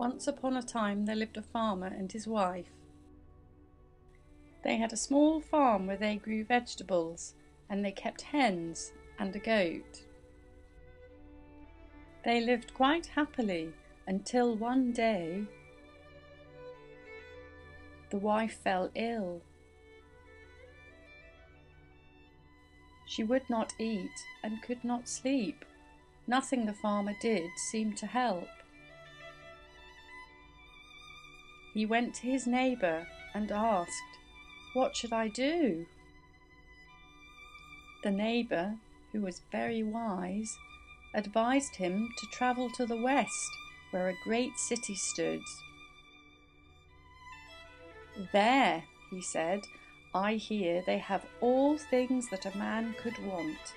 Once upon a time there lived a farmer and his wife. They had a small farm where they grew vegetables, and they kept hens and a goat. They lived quite happily until one day the wife fell ill. She would not eat and could not sleep. Nothing the farmer did seemed to help. He went to his neighbour and asked, "What should I do?" The neighbour, who was very wise, advised him to travel to the west, where a great city stood. "There," he said, "I hear they have all things that a man could want.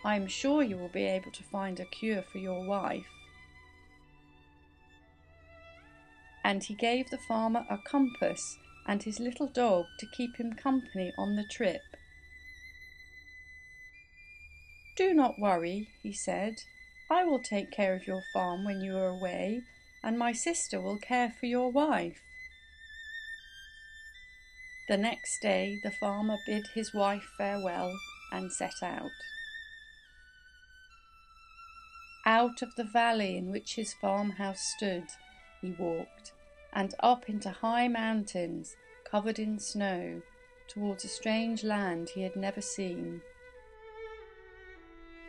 I am sure you will be able to find a cure for your wife." And he gave the farmer a compass and his little dog to keep him company on the trip. "Do not worry," he said. "I will take care of your farm when you are away, and my sister will care for your wife." The next day the farmer bid his wife farewell and set out. Out of the valley in which his farmhouse stood he walked, and up into high mountains covered in snow, towards a strange land he had never seen.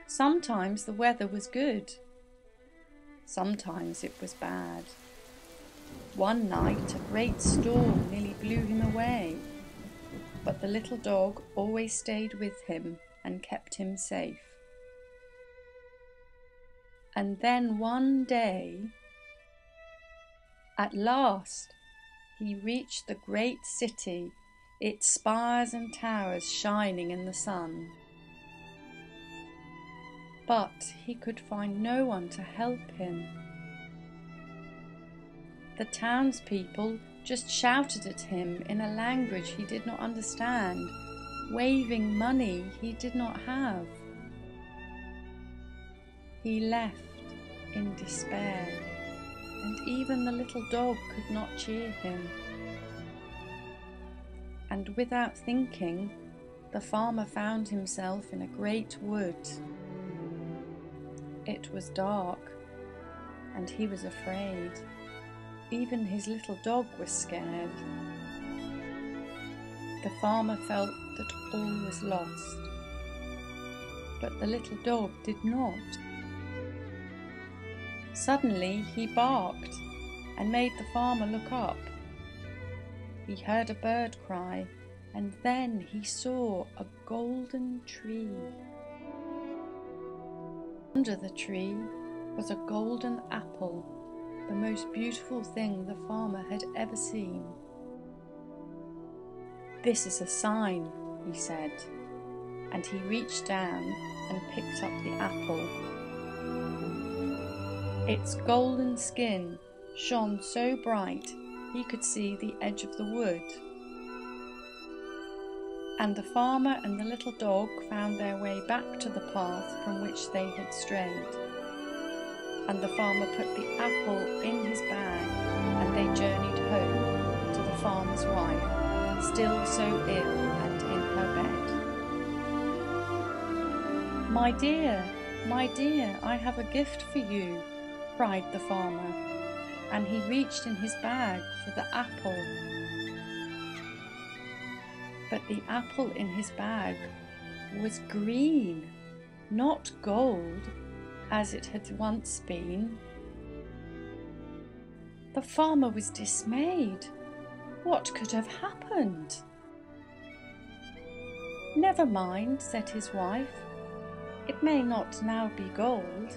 Sometimes the weather was good, sometimes it was bad. One night a great storm nearly blew him away, but the little dog always stayed with him and kept him safe. And then one day, at last, he reached the great city, its spires and towers shining in the sun. But he could find no one to help him. The townspeople just shouted at him in a language he did not understand, waving money he did not have. He left in despair, and even the little dog could not cheer him. And without thinking, the farmer found himself in a great wood. It was dark, and he was afraid. Even his little dog was scared. The farmer felt that all was lost, but the little dog did not. Suddenly he barked and made the farmer look up. He heard a bird cry, and then he saw a golden tree. Under the tree was a golden apple, the most beautiful thing the farmer had ever seen. "This is a sign," he said, and he reached down and picked up the apple. Its golden skin shone so bright he could see the edge of the wood. And the farmer and the little dog found their way back to the path from which they had strayed. And the farmer put the apple in his bag, and they journeyed home to the farmer's wife, still so ill and in her bed. My dear, I have a gift for you," cried the farmer, and he reached in his bag for the apple. But the apple in his bag was green, not gold, as it had once been. The farmer was dismayed. What could have happened? "Never mind," said his wife. "It may not now be gold,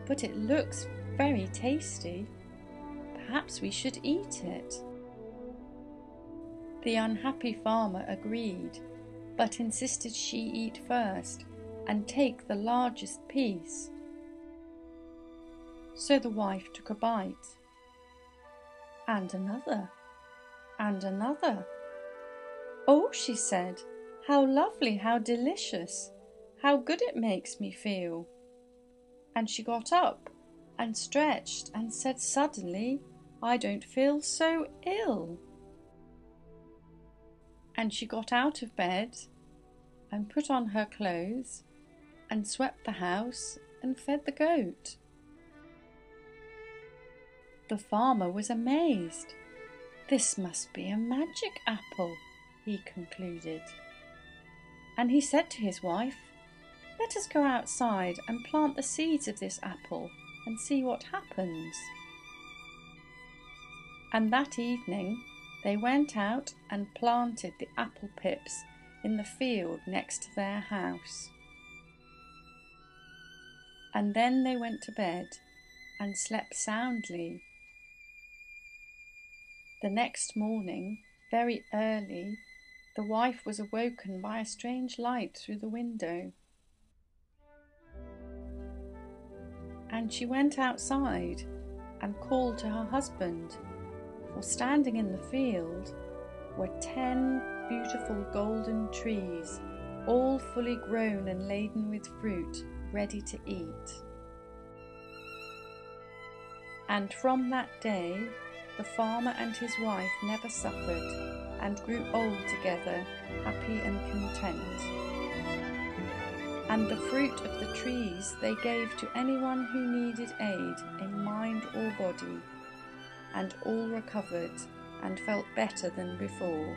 but it looks very tasty. Perhaps we should eat it." The unhappy farmer agreed, but insisted she eat first and take the largest piece. So the wife took a bite, and another, and another. "Oh," she said, "how lovely, how delicious, how good it makes me feel." And she got up and stretched and said suddenly, I don't feel so ill." And she got out of bed and put on her clothes and swept the house and fed the goat. The farmer was amazed. "This must be a magic apple," he concluded. And he said to his wife, "Let us go outside and plant the seeds of this apple and see what happens." And that evening they went out and planted the apple pips in the field next to their house. And then they went to bed and slept soundly. The next morning, very early, the wife was awoken by a strange light through the window. And she went outside and called to her husband, for standing in the field were 10 beautiful golden trees, all fully grown and laden with fruit, ready to eat. And from that day, the farmer and his wife never suffered and grew old together, happy and content. And the fruit of the trees they gave to anyone who needed aid in mind or body, and all recovered and felt better than before.